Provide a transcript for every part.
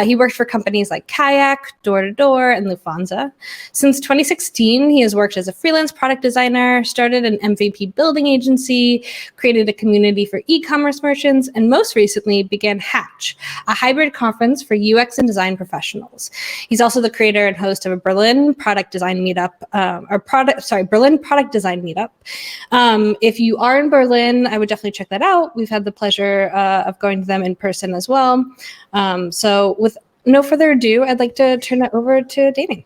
He worked for companies like Kayak, Door to Door, and Lufthansa. Since 2016, he has worked as a freelance product designer, started an MVP building agency, created a community for e-commerce merchants, and most recently began Hatch, a hybrid conference for UX and design professionals. He's also the creator and host of a Berlin product design meetup, Berlin product design meetup. If you are in Berlin, I would definitely check that out. We've had the pleasure of going to them in person as well. So with no further ado, I'd like to turn it over to Damian.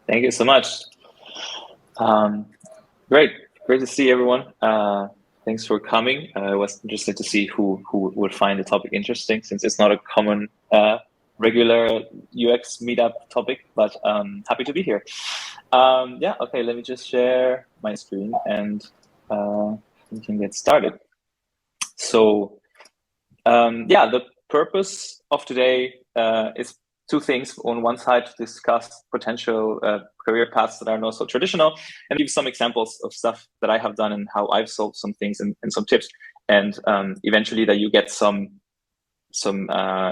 Thank you so much. Great to see everyone. Thanks for coming. I was interested to see who would find the topic interesting, since it's not a common regular UX meetup topic, but happy to be here. Okay, let me just share my screen and we can get started. So the purpose of today is two things. On one side, to discuss potential career paths that are not so traditional, and give some examples of stuff that I have done and how I've solved some things and some tips, and eventually that you get some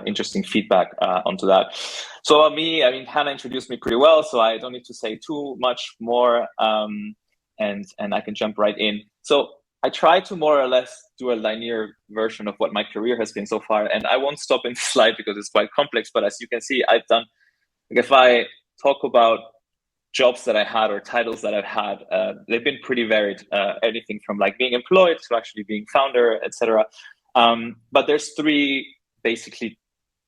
interesting feedback onto that. So me, I mean, Hannah introduced me pretty well, so I don't need to say too much more, and I can jump right in. So I try to more or less do a linear version of what my career has been so far, and I won't stop in the slide because it's quite complex, but as you can see, I've done, if I talk about jobs that I had or titles that I've had, they've been pretty varied, anything from like being employed to actually being founder, etc. But there's three basically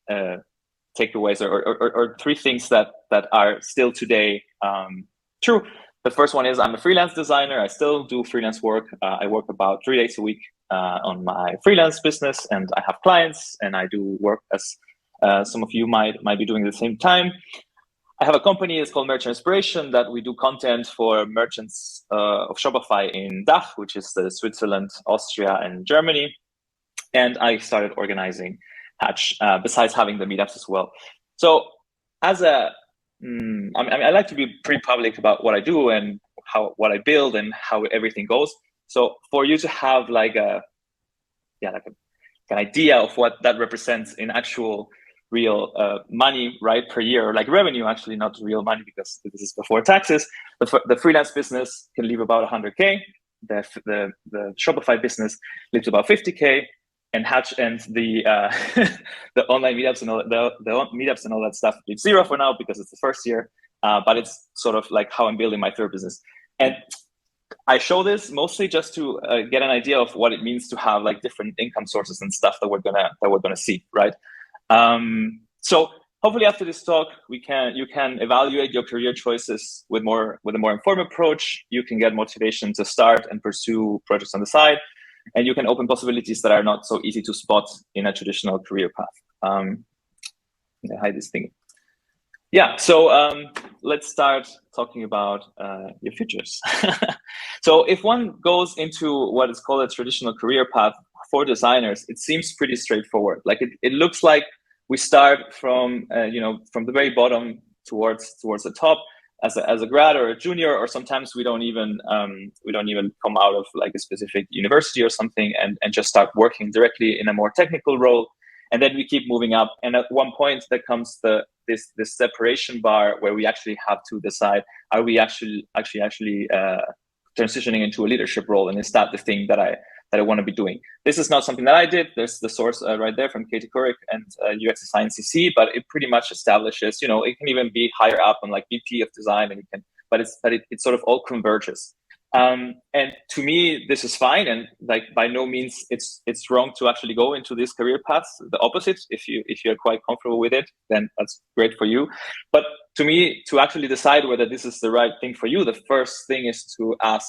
takeaways or three things that are still today true. The first one is I'm a freelance designer. I still do freelance work. I work about 3 days a week on my freelance business, and I have clients, and I do work as some of you might be doing at the same time. I have a company, it's called Merchant Inspiration, that we do content for merchants of Shopify in DACH, which is the Switzerland, Austria, and Germany. And I started organizing Hatch, besides having the meetups as well. So as I like to be pretty public about what I do and what I build and how everything goes. So for you to have like an idea of what that represents in actual real money, right, per year, or like revenue, actually not real money because this is before taxes. The freelance business can leave about 100K. The Shopify business leaves about 50K. And Hatch and the the online meetups and all the meetups and all that stuff, it's zero for now because it's the first year, but it's sort of like how I'm building my third business. And I show this mostly just to get an idea of what it means to have like different income sources and stuff that we're gonna see, right? So hopefully after this talk, you can evaluate your career choices with a more informed approach. You can get motivation to start and pursue projects on the side. And you can open possibilities that are not so easy to spot in a traditional career path. Hide this thing. Yeah, so let's start talking about your futures. So if one goes into what is called a traditional career path for designers, it seems pretty straightforward. Like it looks like we start from from the very bottom towards the top. As a grad or a junior, or sometimes we don't even come out of like a specific university or something and just start working directly in a more technical role, and then we keep moving up. And at one point, there comes this separation bar where we actually have to decide: are we actually transitioning into a leadership role, and is that the thing that I want to be doing? This is not something that I did. There's the source right there from Katie Couric and UX Design CC, but it pretty much establishes, it can even be higher up on like VP of design, and it sort of all converges. And to me, this is fine, and like by no means it's wrong to actually go into these career paths. The opposite, if you're quite comfortable with it, then that's great for you. But to me, to actually decide whether this is the right thing for you, the first thing is to ask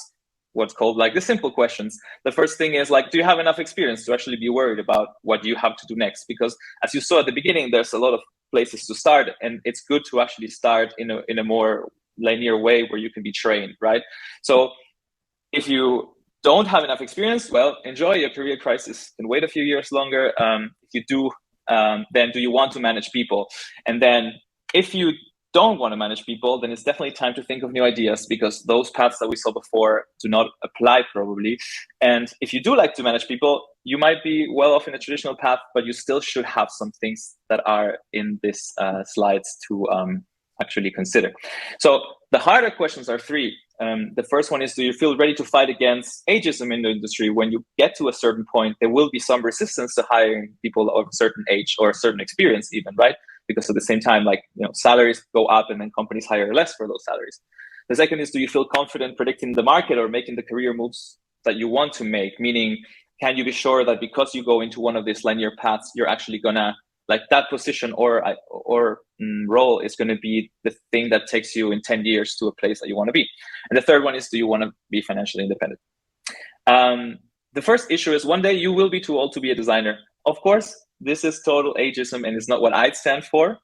what's called like the simple questions. The first thing is like, do you have enough experience to actually be worried about what you have to do next? Because as you saw at the beginning, there's a lot of places to start, and it's good to actually start in a more linear way where you can be trained, right? So if you don't have enough experience, well, enjoy your career crisis and wait a few years longer. If you do, then do you want to manage people? And then if you don't want to manage people, then it's definitely time to think of new ideas, because those paths that we saw before do not apply probably. And if you do like to manage people, you might be well off in a traditional path, but you still should have some things that are in this slides to actually consider. So the harder questions are three. The first one is, do you feel ready to fight against ageism in the industry? When you get to a certain point, there will be some resistance to hiring people of a certain age or a certain experience even, right? Because at the same time, like, salaries go up and then companies hire less for those salaries. The second is, do you feel confident predicting the market or making the career moves that you want to make? Meaning, can you be sure that because you go into one of these linear paths, you're actually gonna, like, that position or role is going to be the thing that takes you in 10 years to a place that you want to be? And the third one is, do you want to be financially independent? The first issue is, one day you will be too old to be a designer. Of course, this is total ageism and it's not what I'd stand for.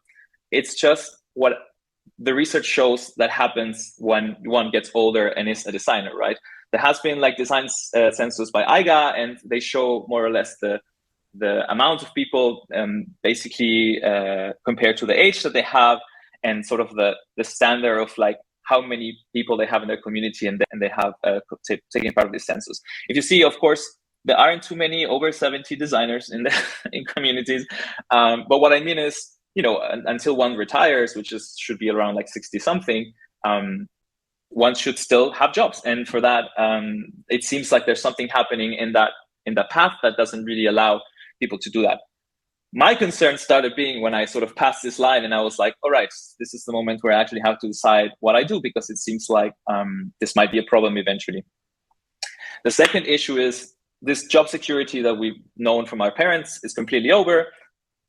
It's just what the research shows that happens when one gets older and is a designer, right? There has been like design census by IGA, and they show more or less the amount of people basically compared to the age that they have, and sort of the standard of like how many people they have in their community, and they have taken part of this census. If you see, of course, there aren't too many over 70 designers in the in communities, but what I mean is, until one retires, which should be around like 60 something, one should still have jobs. And for that, it seems like there's something happening in that path that doesn't really allow people to do that. My concern started being when I sort of passed this line and I was like, all right, this is the moment where I actually have to decide what I do, because it seems like this might be a problem eventually. The second issue is this job security that we've known from our parents is completely over.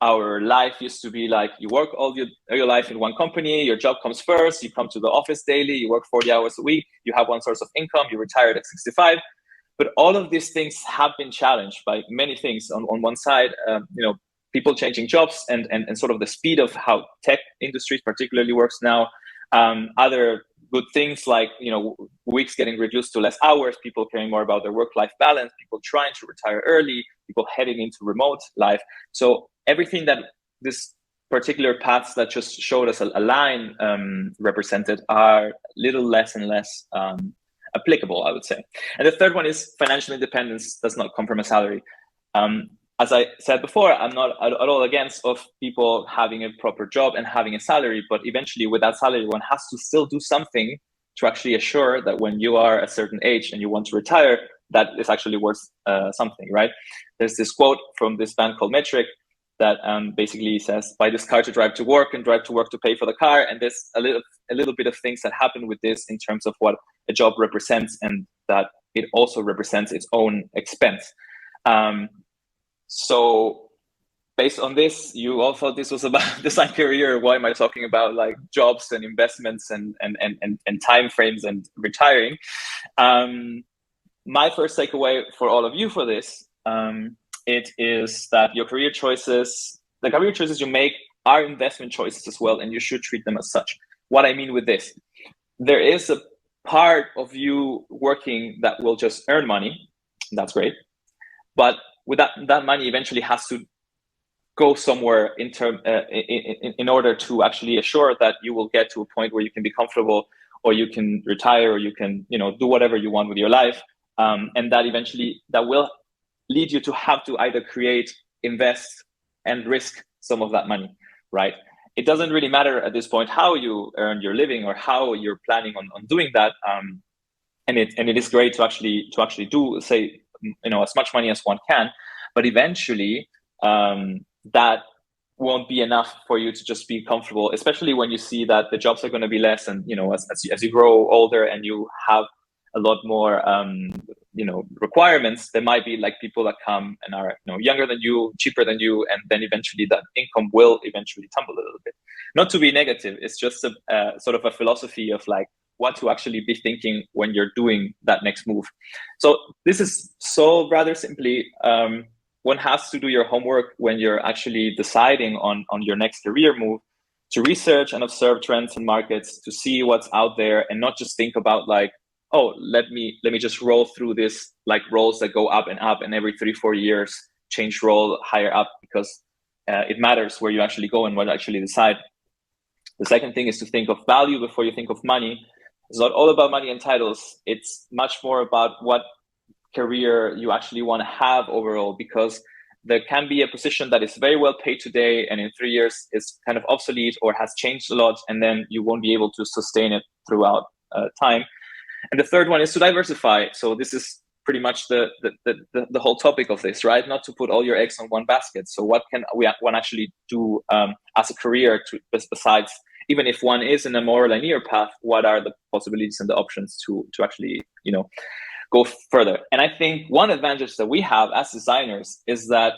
Our life used to be like, you work all your life in one company, your job comes first, you come to the office daily, you work 40 hours a week, you have one source of income, you retired at 65. But all of these things have been challenged by many things. On one side, people changing jobs and sort of the speed of how tech industries particularly works now. Other good things like, weeks getting reduced to less hours, people caring more about their work-life balance, people trying to retire early, people heading into remote life. So everything that this particular paths that just showed us a line represented are little less and less applicable, I would say. And the third one is financial independence does not come from a salary. As I said before, I'm not at all against of people having a proper job and having a salary, but eventually with that salary, one has to still do something to actually assure that when you are a certain age and you want to retire, that is actually worth something, right? There's this quote from this band called Metric that basically says, buy this car to drive to work and drive to work to pay for the car. And there's a little bit of things that happen with this in terms of what a job represents, and that it also represents its own expense. So based on this, you all thought this was about design career. Why am I talking about like jobs and investments and time frames and retiring? My first takeaway for all of you for this, it is that your career choices, the career choices you make are investment choices as well, and you should treat them as such. What I mean with this, there is a part of you working that will just earn money. That's great. But with that money eventually has to go somewhere in order to actually assure that you will get to a point where you can be comfortable, or you can retire, or you can do whatever you want with your life, and that eventually that will lead you to have to either create, invest, and risk some of that money, right? It doesn't really matter at this point how you earn your living or how you're planning on doing that, and it is great to actually do, say, as much money as one can, but eventually that won't be enough for you to just be comfortable, especially when you see that the jobs are going to be less, and as you grow older and you have a lot more requirements, there might be like people that come and are younger than you, cheaper than you, and then eventually that income will eventually tumble a little bit. Not to be negative, it's just a sort of a philosophy of like what to actually be thinking when you're doing that next move. So this is so rather simply, one has to do your homework when you're actually deciding on your next career move, to research and observe trends in markets, to see what's out there, and not just think about like, oh, let me just roll through this, like roles that go up, and every 3-4 years change role higher up, because it matters where you actually go and what you actually decide. The second thing is to think of value before you think of money. It's not all about money and titles. It's much more about what career you actually want to have overall, because there can be a position that is very well paid today and in 3 years is kind of obsolete or has changed a lot, and then you won't be able to sustain it throughout time. And the third one is to diversify. So this is pretty much the whole topic of this, right? Not to put all your eggs on one basket. So what can one actually do as a career besides, even if one is in a more linear path, what are the possibilities and the options to actually, go further? And I think one advantage that we have as designers is that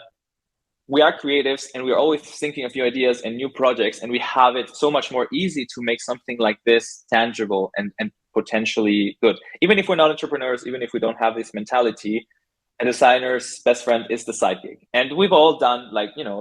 we are creatives and we're always thinking of new ideas and new projects, and we have it so much more easy to make something like this tangible and potentially good. Even if we're not entrepreneurs, even if we don't have this mentality, a designer's best friend is the side gig. And we've all done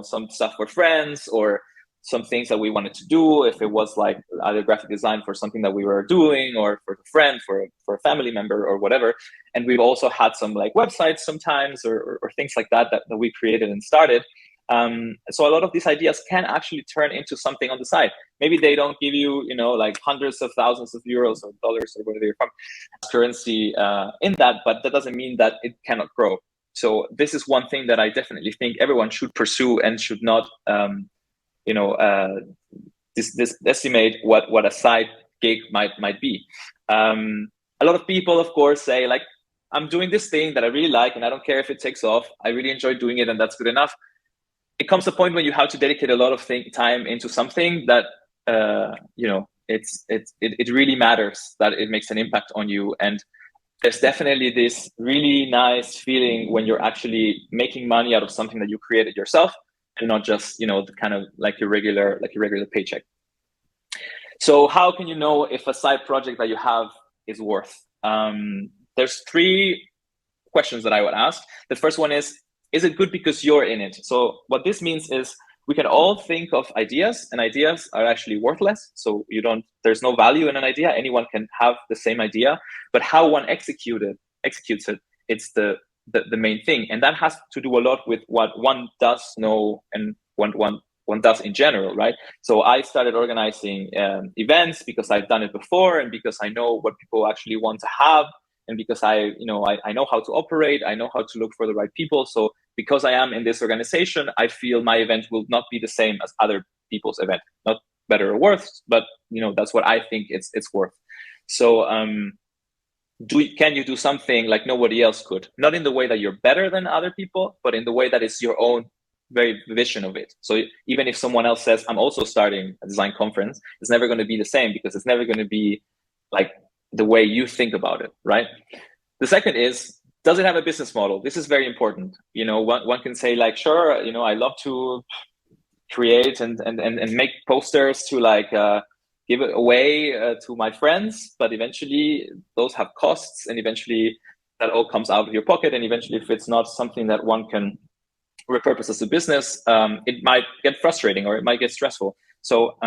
some stuff for friends or some things that we wanted to do, if it was like either graphic design for something that we were doing or for a friend, for a family member or whatever. And we've also had some like websites sometimes or things like that we created and started. So a lot of these ideas can actually turn into something on the side. Maybe they don't give you, like hundreds of thousands of euros or dollars or whatever you're from currency in that, but that doesn't mean that it cannot grow. So this is one thing that I definitely think everyone should pursue and should not, estimate what a side gig might be. A lot of people, of course, say like, I'm doing this thing that I really like, and I don't care if it takes off. I really enjoy doing it, and that's good enough. It comes a point when you have to dedicate a lot of time into something that, it really matters, that it makes an impact on you. And there's definitely this really nice feeling when you're actually making money out of something that you created yourself, and not just, kind of like your regular paycheck. So how can you know if a side project that you have is worth? There's 3 questions that I would ask. The first one is it good because you're in it? So what this means is we can all think of ideas, and ideas are actually worthless. So there's no value in an idea. Anyone can have the same idea, but how one executes it, it's the main thing. And that has to do a lot with what one does know and one does in general, right? So I started organizing events because I've done it before, and because I know what people actually want to have, and because I know how to operate, I know how to look for the right people. So because I am in this organization, I feel my event will not be the same as other people's event. Not better or worse, but that's what I think it's worth. So can you do something like nobody else could? Not in the way that you're better than other people, but in the way that is your own very vision of it. So even if someone else says, I'm also starting a design conference, it's never going to be the same, because it's never going to be like the way you think about it, right? The second is, does it have a business model? This is very important. One can say like, sure, I love to create and make posters to like give it away to my friends, but eventually those have costs, and eventually that all comes out of your pocket. And eventually, if it's not something that one can repurpose as a business, it might get frustrating or it might get stressful. So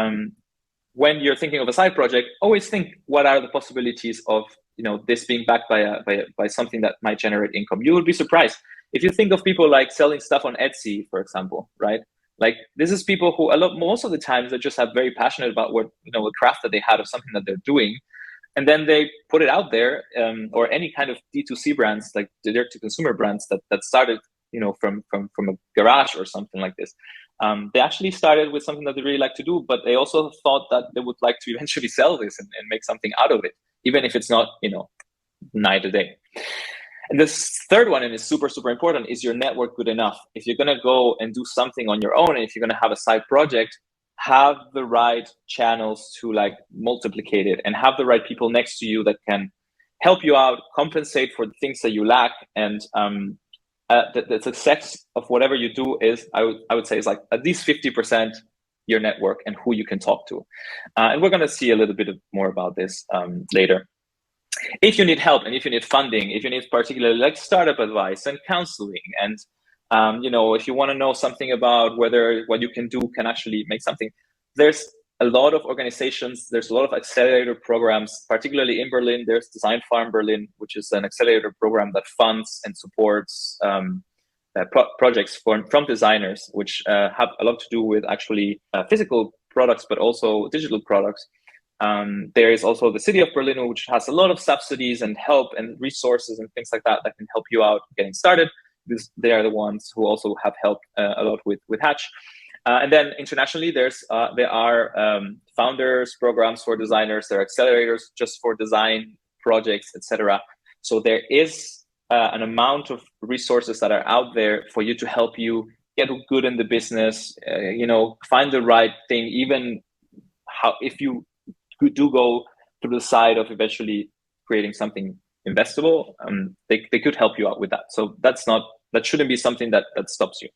when you're thinking of a side project, always think, what are the possibilities of this being backed by something that might generate income? You would be surprised if you think of people like selling stuff on Etsy, for example, right? Like, this is people who most of the times they just have very passionate about what the craft that they had of something that they're doing, and then they put it out there. Or any kind of D2C brands, like the direct to consumer brands that started from a garage or something like this. They actually started with something that they really like to do, but they also thought that they would like to eventually sell this and make something out of it, even if it's not, night or day. And this third one, and it's super, super important, is your network good enough? If you're going to go and do something on your own, and if you're going to have a side project, have the right channels to like multiplicate it, and have the right people next to you that can help you out, compensate for the things that you lack. And the success of whatever you do is, I would say, is like at least 50% your network and who you can talk to. And we're going to see a little bit more about this later. If you need help, and if you need funding, if you need particularly like startup advice and counseling, and if you want to know something about whether what you can do can actually make something, there's a lot of organizations, there's a lot of accelerator programs, particularly in Berlin. There's Design Farm Berlin, which is an accelerator program that funds and supports projects from designers, which have a lot to do with actually physical products, but also digital products. There is also the city of Berlin, which has a lot of subsidies and help and resources and things like that that can help you out getting started. They are the ones who also have helped a lot with Hatch. And then internationally, there are founders programs for designers. There are accelerators just for design projects, etc. So there is an amount of resources that are out there for you to help you get good in the business. Find the right thing. Even if you do go to the side of eventually creating something investable, they could help you out with that. So that shouldn't be something that stops you.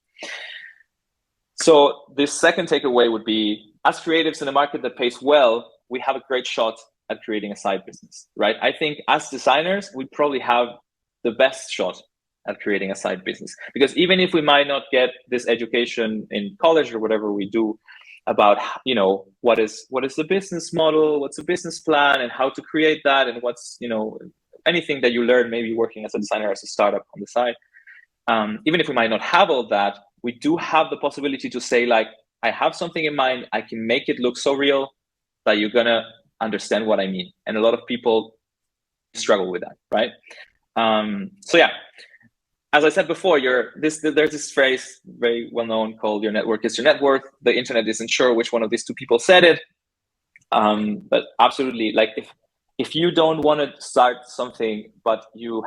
So this second takeaway would be, as creatives in a market that pays well, we have a great shot at creating a side business, right? I think as designers, we probably have the best shot at creating a side business, because even if we might not get this education in college or whatever we do about, what is the business model, what's the business plan, and how to create that, and what's, anything that you learn maybe working as a designer, as a startup on the side. Even if we might not have all that, we do have the possibility to say, like, I have something in mind, I can make it look so real that you're gonna understand what I mean. And a lot of people struggle with that, right? So yeah, as I said before, there's this phrase very well known called "your network is your net worth." The internet isn't sure which one of these two people said it, but absolutely, like if you don't want to start something, but you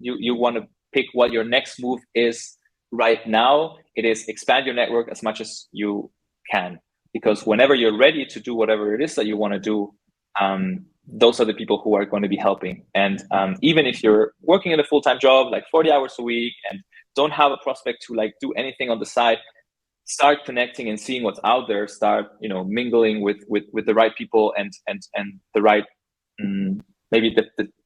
want to pick what your next move is right now, it is expand your network as much as you can, because whenever you're ready to do whatever it is that you want to do, those are the people who are going to be helping. And even if you're working in a full-time job, like 40 hours a week, and don't have a prospect to like do anything on the side, start connecting and seeing what's out there. Start, mingling with the right people and the right maybe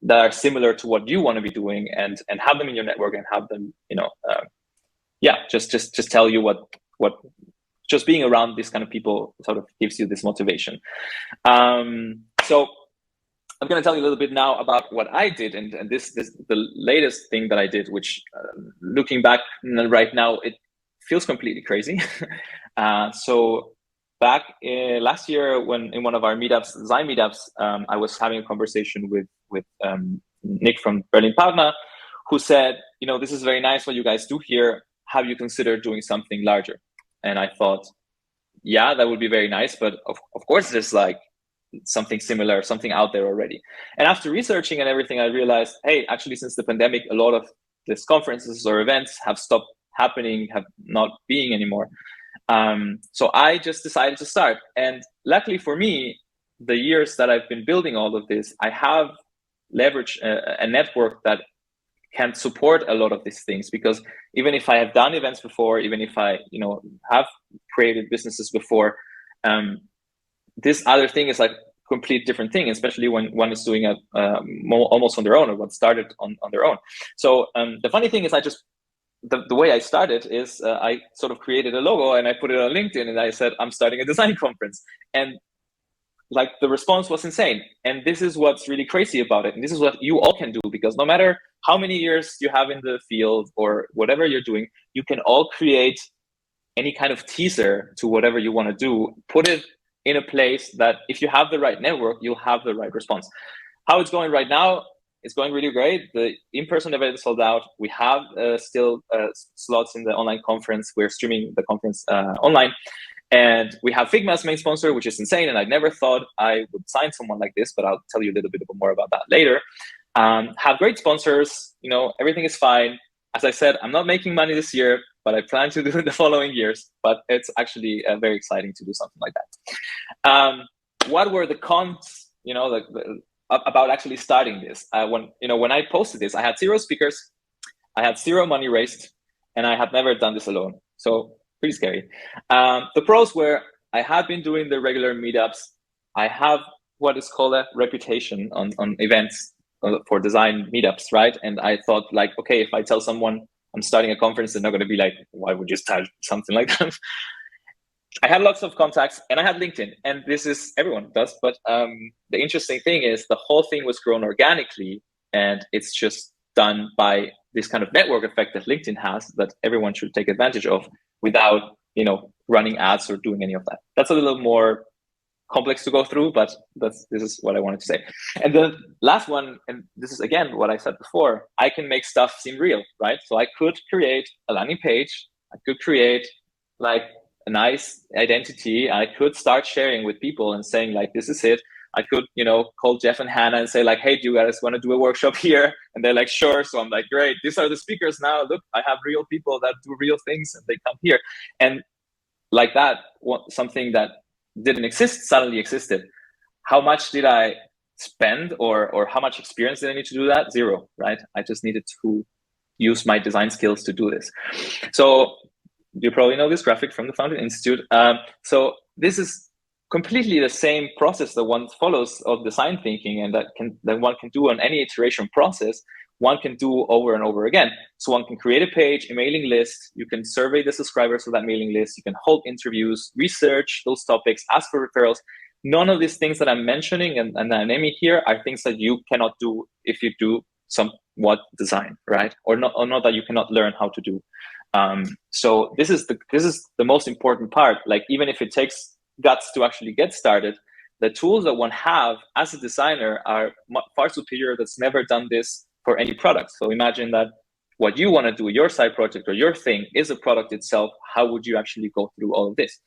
that are similar to what you want to be doing, and have them in your network, and have them, just tell you what just being around these kind of people sort of gives you this motivation. So I'm going to tell you a little bit now about what I did, and this the latest thing that I did, which looking back right now, it feels completely crazy. So back last year, when in one of our meetups, design meetups, I was having a conversation with Nick from Berlin Partner, who said, this is very nice what you guys do here. Have you considered doing something larger? And I thought, yeah, that would be very nice, but of course there's like something similar, something out there already. And after researching and everything, I realized, hey, actually, since the pandemic, a lot of these conferences or events have stopped happening, have not being anymore. So I just decided to start. And luckily for me, the years that I've been building all of this, I have leveraged a network that can support a lot of these things, because even if I have done events before, even if I, have created businesses before, this other thing is like a complete different thing, especially when one is doing it almost on their own, or what started on their own. So the funny thing is, the way I started is I sort of created a logo and I put it on LinkedIn, and I said, I'm starting a design conference. And like the response was insane. And this is what's really crazy about it. And this is what you all can do, because no matter how many years you have in the field or whatever you're doing, you can all create any kind of teaser to whatever you want to do, put it in a place that if you have the right network, you'll have the right response. How it's going right now, it's going really great. The in-person event is sold out. We have still slots in the online conference. We're streaming the conference online. And we have Figma as main sponsor, which is insane. And I never thought I would sign someone like this, but I'll tell you a little bit more about that later. Have great sponsors, everything is fine. As I said, I'm not making money this year, but I plan to do it the following years. But it's actually very exciting to do something like that. What were the cons, about actually starting this? When I posted this, I had 0 speakers, I had 0 money raised, and I had never done this alone. So pretty scary. The pros were, I had been doing the regular meetups. I have what is called a reputation on events for design meetups, right? And I thought, like, okay, if I tell someone I'm starting a conference, they're not going to be like, why would you start something like that? I had lots of contacts, and I had LinkedIn, and this is, everyone does. But the interesting thing is the whole thing was grown organically, and it's just done by this kind of network effect that LinkedIn has that everyone should take advantage of without, running ads or doing any of that. That's a little more complex to go through, but this is what I wanted to say. And the last one, and this is again what I said before, I can make stuff seem real, right? So I could create a landing page, I could create like a nice identity, I could start sharing with people and saying like, this is it. I could, call Jeff and Hannah and say like, hey, do you guys want to do a workshop here? And they're like, sure. So I'm like, great, these are the speakers now. Look, I have real people that do real things and they come here. And like that, something that didn't exist suddenly existed. How much did I spend or how much experience did I need to do that? Zero, right? I just needed to use my design skills to do this. So you probably know this graphic from the Foundry Institute. So this is completely the same process that one follows of design thinking, and that one can do on any iteration process. One can do over and over again. So one can create a page, a mailing list. You can survey the subscribers of that mailing list. You can hold interviews, research those topics, ask for referrals. None of these things that I'm mentioning and I'm naming here are things that you cannot do if you do somewhat design, right? Or not that you cannot learn how to do. So this is the most important part. Like, even if it takes guts to actually get started, the tools that one have as a designer are far superior. That's never done this for any product. So imagine that what you want to do, your side project or your thing, is a product itself. How would you actually go through all of this?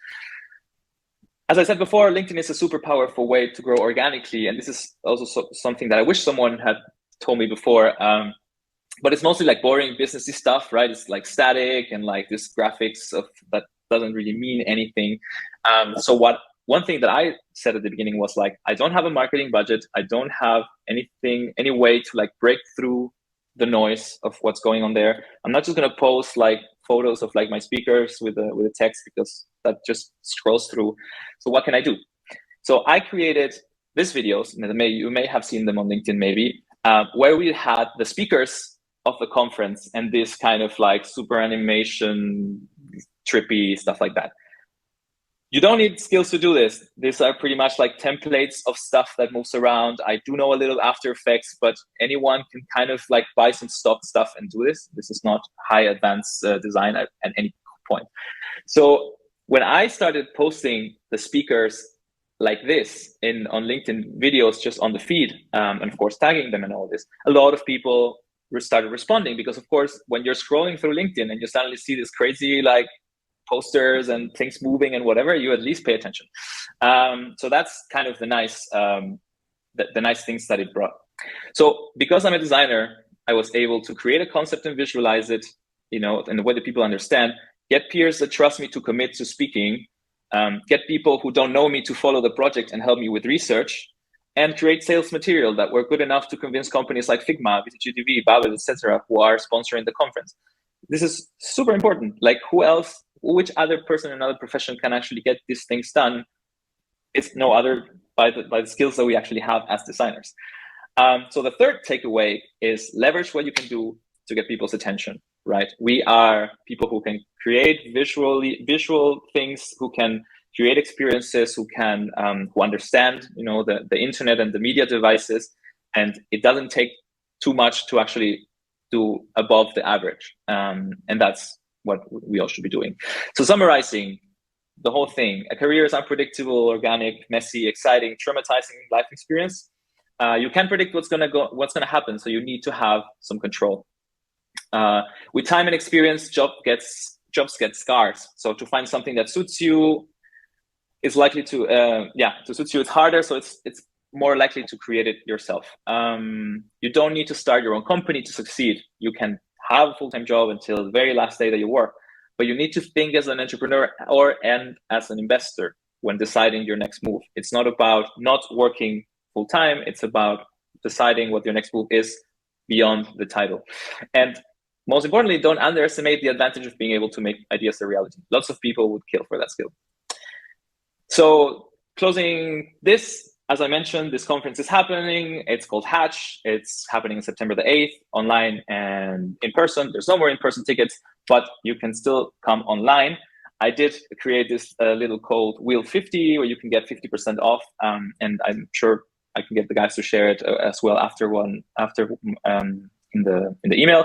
As I said before, LinkedIn is a super powerful way to grow organically. And this is also something that I wish someone had told me before. But it's mostly like boring businessy stuff, right? It's like static and like this graphics of that doesn't really mean anything. So one thing that I said at the beginning was like, I don't have a marketing budget. I don't have any way to like break through the noise of what's going on there. I'm not just going to post like photos of like my speakers with a text, because that just scrolls through. So what can I do? So I created these videos, and you may have seen them on LinkedIn maybe, where we had the speakers of the conference and this kind of like super animation, trippy stuff like that. You don't need skills to do this. These are pretty much like templates of stuff that moves around. I do know a little After Effects, but anyone can kind of like buy some stock stuff and do this. This is not high advanced design at any point. So when I started posting the speakers like this on LinkedIn videos, just on the feed, and of course tagging them and all this, a lot of people started responding, because of course when you're scrolling through LinkedIn and you suddenly see this crazy like posters and things moving and whatever, you at least pay attention. So that's kind of the nice things that it brought. So because I'm a designer, I was able to create a concept and visualize it, in the way that people understand, get peers that trust me to commit to speaking, get people who don't know me to follow the project and help me with research, and create sales material that were good enough to convince companies like Figma, VTGTV, Babel, etc., who are sponsoring the conference. This is super important. Like, which other person in another profession can actually get these things done? It's no other by the skills that we actually have as designers. So the third takeaway is leverage what you can do to get people's attention, right? We are people who can create visual things, who can create experiences, who understand, the internet and the media devices, and it doesn't take too much to actually do above the average, and that's what we all should be doing. So summarizing the whole thing, a career is unpredictable, organic, messy, exciting, traumatizing life experience. You can't predict what's gonna happen, so you need to have some control. With time and experience, jobs get scarce. So to find something that suits you is likely to suit you. It's harder, so it's more likely to create it yourself. You don't need to start your own company to succeed. You can have a full-time job until the very last day that you work, but you need to think as an entrepreneur and as an investor when deciding your next move. It's not about not working full-time. It's about deciding what your next move is beyond the title. And most importantly, don't underestimate the advantage of being able to make ideas a reality. Lots of people would kill for that skill. So closing this, as I mentioned, this conference is happening. It's called Hatch. It's happening on September the 8th, online and in person. There's no more in-person tickets, but you can still come online. I did create this little code Wheel50, where you can get 50% off, and I'm sure I can get the guys to share it as well in the email.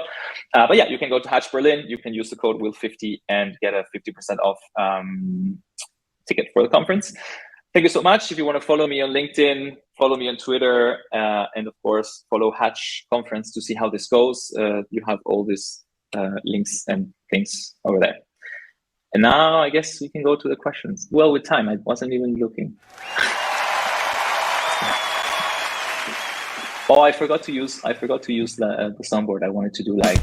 But yeah, you can go to Hatch Berlin. You can use the code Wheel50 and get a 50% off ticket for the conference. thank you so much. If you want to follow me on LinkedIn, follow me on Twitter, and of course, follow Hatch Conference to see how this goes. You have all these links and things over there. And now I guess we can go to the questions. Well, with time, I wasn't even looking. Oh, I forgot to use the soundboard. I wanted to do like.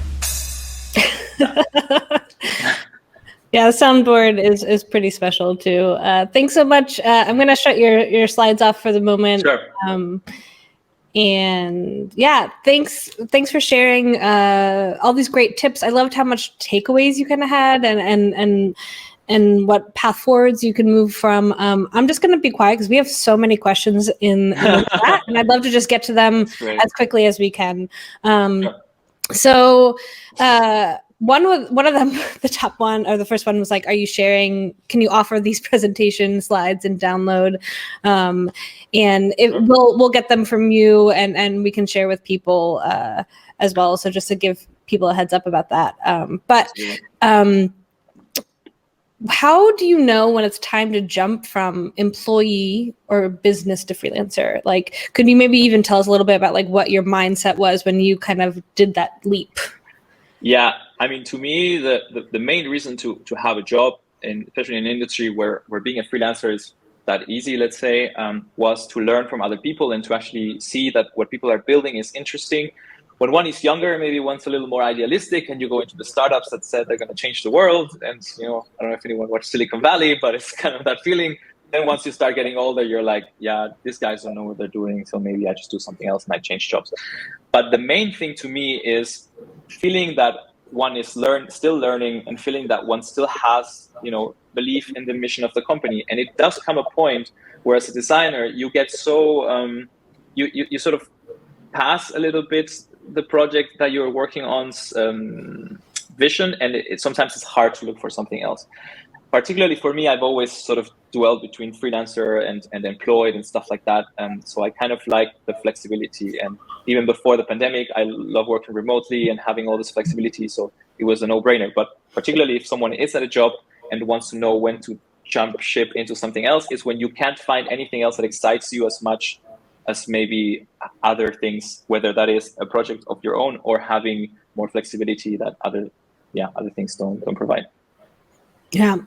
Yeah, the soundboard is pretty special too. Thanks so much. I'm gonna shut your slides off for the moment. Sure. And yeah, thanks for sharing all these great tips. I loved how much takeaways you kind of had and what path forwards you can move from. I'm just going to be quiet because we have so many questions in the chat, and I'd love to just get to them as quickly as we can. Sure. So one of them, the top one or the first one was like, "Are you sharing? Can you offer these presentation slides and download?" And we'll get them from you, and we can share with people as well. So just to give people a heads up about that. How do you know when it's time to jump from employee or business to freelancer? Like, could you maybe even tell us a little bit about like what your mindset was when you kind of did that leap? Yeah, I mean, to me, the main reason to have a job, especially in an industry where being a freelancer is that easy, let's say, was to learn from other people and to actually see that what people are building is interesting. When one is younger, maybe one's a little more idealistic, and you go into the startups that said they're going to change the world. And I don't know if anyone watched Silicon Valley, but it's kind of that feeling. Then once you start getting older, you're like, yeah, these guys don't know what they're doing, so maybe I just do something else and I change jobs. But the main thing to me is feeling that one is still learning, and feeling that one still has, belief in the mission of the company. And it does come a point where, as a designer, you get so you sort of pass a little bit the project that you're working on's vision, and sometimes it's hard to look for something else. Particularly for me, I've always sort of dwelled between freelancer and employed and stuff like that. So I kind of like the flexibility. And even before the pandemic, I love working remotely and having all this flexibility. So it was a no-brainer. But particularly if someone is at a job and wants to know when to jump ship into something else, is when you can't find anything else that excites you as much as maybe other things, whether that is a project of your own or having more flexibility that other things don't provide. Yeah.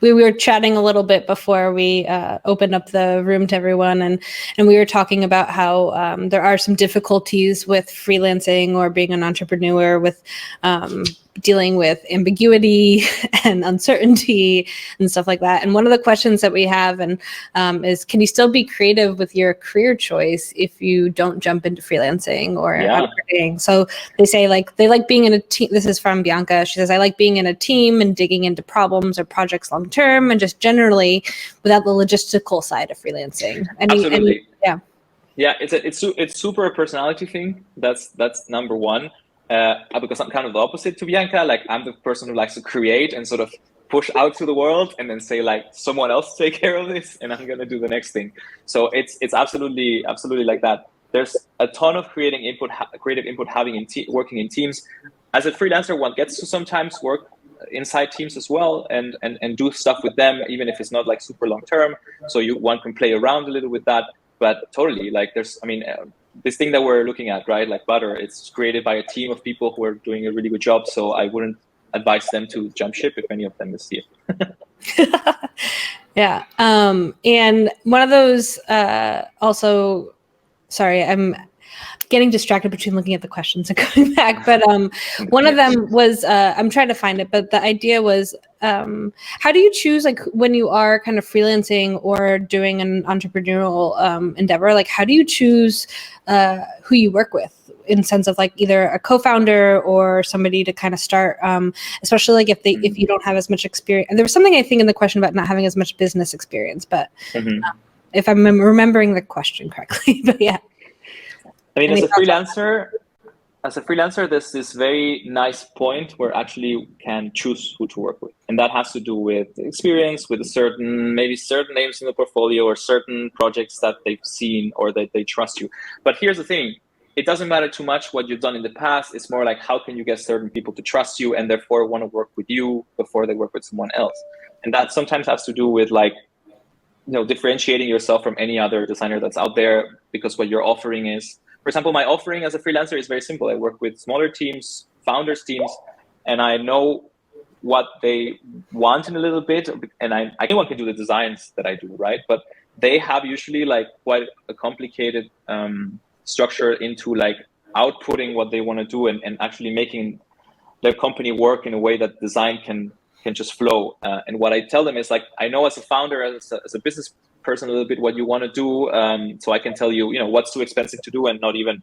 We were chatting a little bit before we opened up the room to everyone, and we were talking about how there are some difficulties with freelancing or being an entrepreneur with dealing with ambiguity and uncertainty and stuff like that. And one of the questions that we have is, can you still be creative with your career choice if you don't jump into freelancing or marketing? So they say they like being in a team. This is from Bianca. She says, I like being in a team and digging into problems or projects long term, and just generally without the logistical side of freelancing. Absolutely. It's super a personality thing. That's number one. Because I'm kind of the opposite to Bianca. Like, I'm the person who likes to create and sort of push out to the world and then say, like, someone else take care of this and I'm going to do the next thing. So it's absolutely like that. There's a ton of creative input having working in teams. As a freelancer, one gets to sometimes work inside teams as well and do stuff with them, even if it's not like super long term. So one can play around a little with that. But totally, like, this thing that we're looking at, right? Like Butter, it's created by a team of people who are doing a really good job. So I wouldn't advise them to jump ship if any of them is here. Yeah. And one of those also, sorry, I'm getting distracted between looking at the questions and coming back. But one of them was, I'm trying to find it, but the idea was, how do you choose, like, when you are kind of freelancing or doing an entrepreneurial endeavor, like, how do you choose who you work with, in sense of like either a co-founder or somebody to kind of start, especially like if you don't have as much experience? And there was something I think in the question about not having as much business experience, but if I'm remembering the question correctly, but yeah. I mean, as a freelancer, there's this very nice point where actually you can choose who to work with. And that has to do with experience, with maybe certain names in the portfolio or certain projects that they've seen or that they trust you. But here's the thing. It doesn't matter too much what you've done in the past. It's more like, how can you get certain people to trust you and therefore want to work with you before they work with someone else? And that sometimes has to do with, like, differentiating yourself from any other designer that's out there, because what you're offering is, for example, my offering as a freelancer is very simple. I work with smaller teams, founders teams, and I know what they want in a little bit, and anyone can do the designs that I do, right? But they have usually like quite a complicated structure into like outputting what they want to do, and actually making their company work in a way that design can just flow. And what I tell them is like, I know as a founder, as a business person, a little bit what you want to do, so I can tell you, what's too expensive to do and not even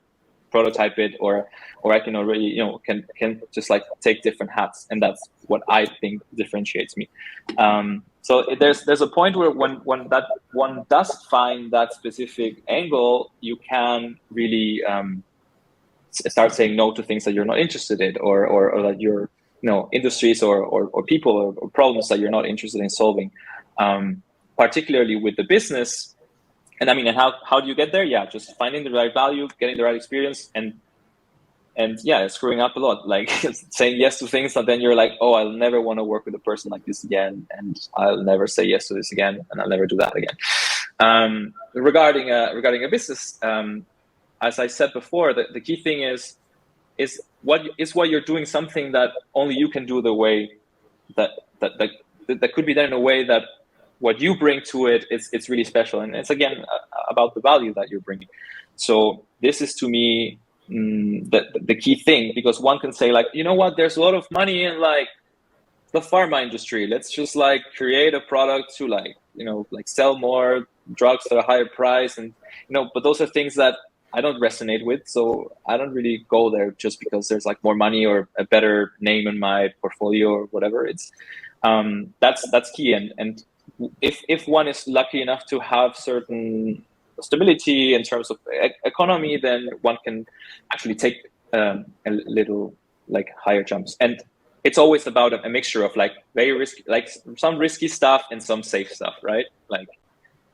prototype it, or I can already, can just like take different hats, and that's what I think differentiates me. So there's a point where when that one does find that specific angle, you can really start saying no to things that you're not interested in, or that you're, industries or people or problems that you're not interested in solving, particularly with the business. And I mean, and how do you get there? Yeah, just finding the right value, getting the right experience, and yeah, screwing up a lot, like saying yes to things that then you're like, oh, I'll never want to work with a person like this again, and I'll never say yes to this again, and I'll never do that again. Regarding a business, as I said before, the key thing is what you're doing something that only you can do, the way that could be done in a way that what you bring to it, it's really special, and it's again about the value that you're bringing. So this is, to me, the key thing, because one can say like, what, there's a lot of money in like the pharma industry, let's just like create a product to like sell more drugs at a higher price, and but those are things that I don't resonate with, so I don't really go there just because there's like more money or a better name in my portfolio or whatever. It's that's key, and if one is lucky enough to have certain stability in terms of economy, then one can actually take a little like higher jumps. And it's always about a mixture of like very risky, like some risky stuff and some safe stuff, right? Like,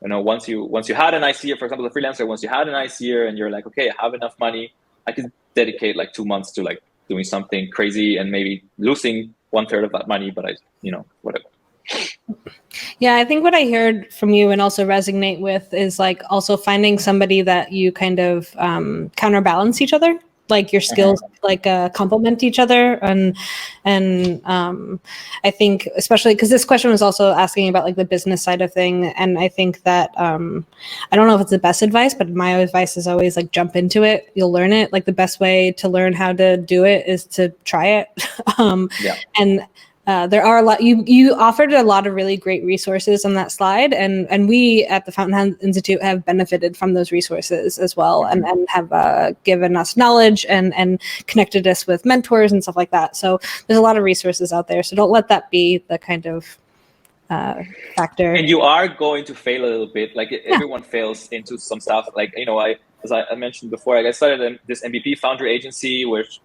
once you had a nice year, for example, a freelancer, once you had a nice year and you're like, okay, I have enough money, I can dedicate like 2 months to like doing something crazy and maybe losing 1/3 of that money, but whatever. Yeah, I think what I heard from you and also resonate with is like also finding somebody that you kind of counterbalance each other, like your skills like complement each other, and I think especially because this question was also asking about like the business side of thing, and I think that I don't know if it's the best advice, but my advice is always like jump into it, you'll learn it. Like the best way to learn how to do it is to try it. And there are a lot, you offered a lot of really great resources on that slide, and we at the Fountainhead Institute have benefited from those resources as well, and have given us knowledge and connected us with mentors and stuff like that. So there's a lot of resources out there, so don't let that be the kind of factor. And you are going to fail a little bit, like everyone fails into some stuff. Like, as I mentioned before, I started this MVP founder agency, which,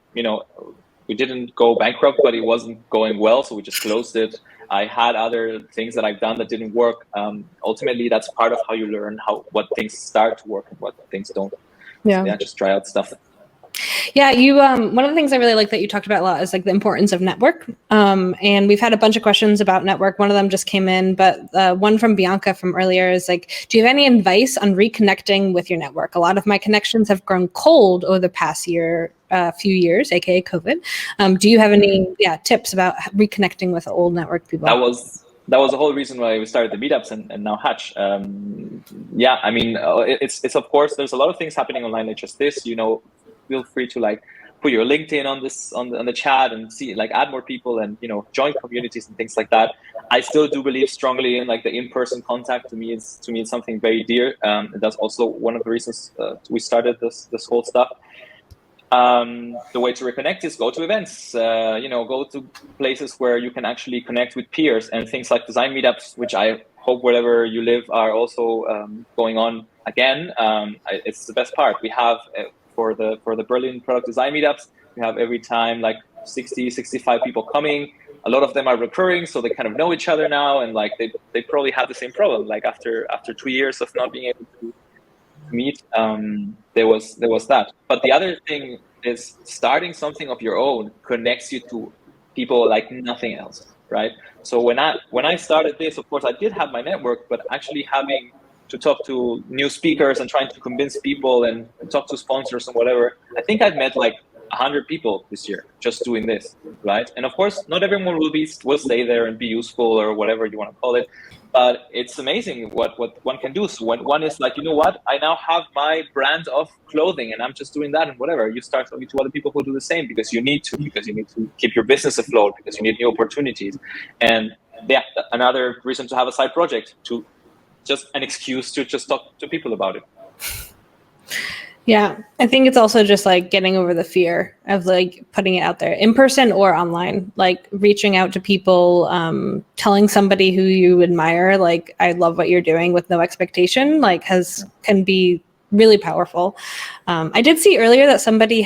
we didn't go bankrupt, but it wasn't going well, so we just closed it. I had other things that I've done that didn't work. Ultimately, that's part of how you learn what things start to work and what things don't. Yeah, so, just try out stuff. Yeah, you one of the things I really like that you talked about a lot is like the importance of network. And we've had a bunch of questions about network. One of them just came in, but one from Bianca from earlier is like, do you have any advice on reconnecting with your network? A lot of my connections have grown cold over the past few years, aka COVID. Do you have any tips about reconnecting with old network people? That was the whole reason why we started the meetups and now Hatch. I mean, it's of course, there's a lot of things happening online like just this, feel free to like put your LinkedIn on the chat and see, like, add more people and, join communities and things like that. I still do believe strongly in like the in-person contact. To me, it's something very dear. That's also one of the reasons we started this whole stuff. The way to reconnect is go to events, go to places where you can actually connect with peers, and things like design meetups, which I hope wherever you live are also going on again. It's the best part. We have for the Berlin product design meetups, we have every time like 60-65 people coming. A lot of them are recurring, so they kind of know each other now, and like they probably had the same problem. Like after 2 years of not being able to meet, there was that. But the other thing is starting something of your own connects you to people like nothing else. right? So when I started this, of course, I did have my network, but actually having to talk to new speakers and trying to convince people and talk to sponsors and whatever, I think I've met like 100 people this year just doing this, right? And of course, not everyone will stay there and be useful or whatever you want to call it, but it's amazing what one can do. So when one is like, you know what, I now have my brand of clothing and I'm just doing that and whatever, you start talking to other people who do the same because you need to keep your business afloat, because you need new opportunities. And yeah, another reason to have a side project, to just an excuse to just talk to people about it. Yeah, I think it's also just like getting over the fear of like putting it out there in person or online, like reaching out to people, telling somebody who you admire, like, I love what you're doing with no expectation, like can be really powerful. I did see earlier that somebody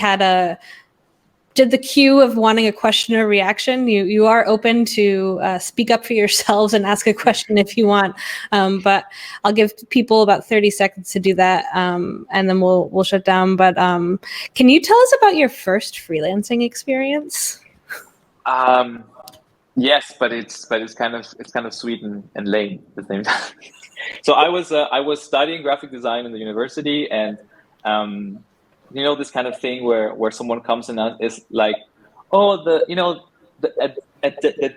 did the cue of wanting a question or reaction. You are open to speak up for yourselves and ask a question if you want, but I'll give people about 30 seconds to do that, and then we'll shut down. But can you tell us about your first freelancing experience? Yes, but it's kind of sweet and lame at the same time. So I was studying graphic design in the university, and you know, this kind of thing where someone comes and is like, oh, the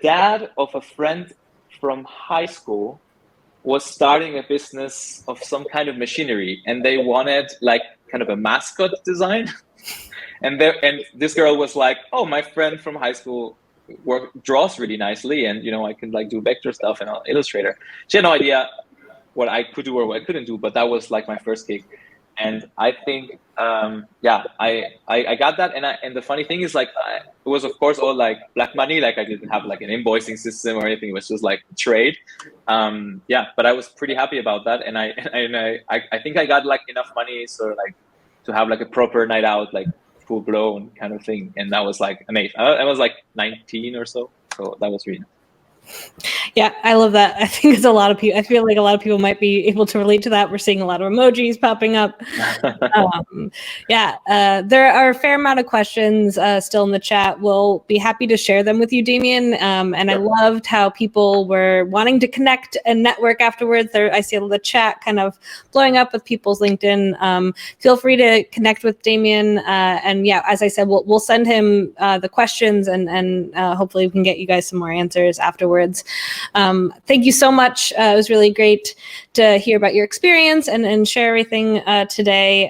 dad of a friend from high school was starting a business of some kind of machinery, and they wanted like kind of a mascot design. and this girl was like, oh, my friend from high school draws really nicely, and you know, I can like do vector stuff and Illustrator. She had no idea what I could do or what I couldn't do, but that was like my first gig. And I think, I got that. And the funny thing is, like, it was of course all like black money. Like I didn't have like an invoicing system or anything. It was just like trade. But I was pretty happy about that. And I think I got like enough money so like to have like a proper night out, like full blown kind of thing. And that was like amazing. I was like 19 or so. So that was really nice. Yeah, I love that. I think it's a lot of people. I feel like a lot of people might be able to relate to that. We're seeing a lot of emojis popping up. There are a fair amount of questions still in the chat. We'll be happy to share them with you, Damian. And sure. I loved how people were wanting to connect and network afterwards. I see the chat kind of blowing up with people's LinkedIn. Feel free to connect with Damian. And yeah, as I said, we'll send him the questions and hopefully we can get you guys some more answers afterwards. Thank you so much. It was really great to hear about your experience and share everything today.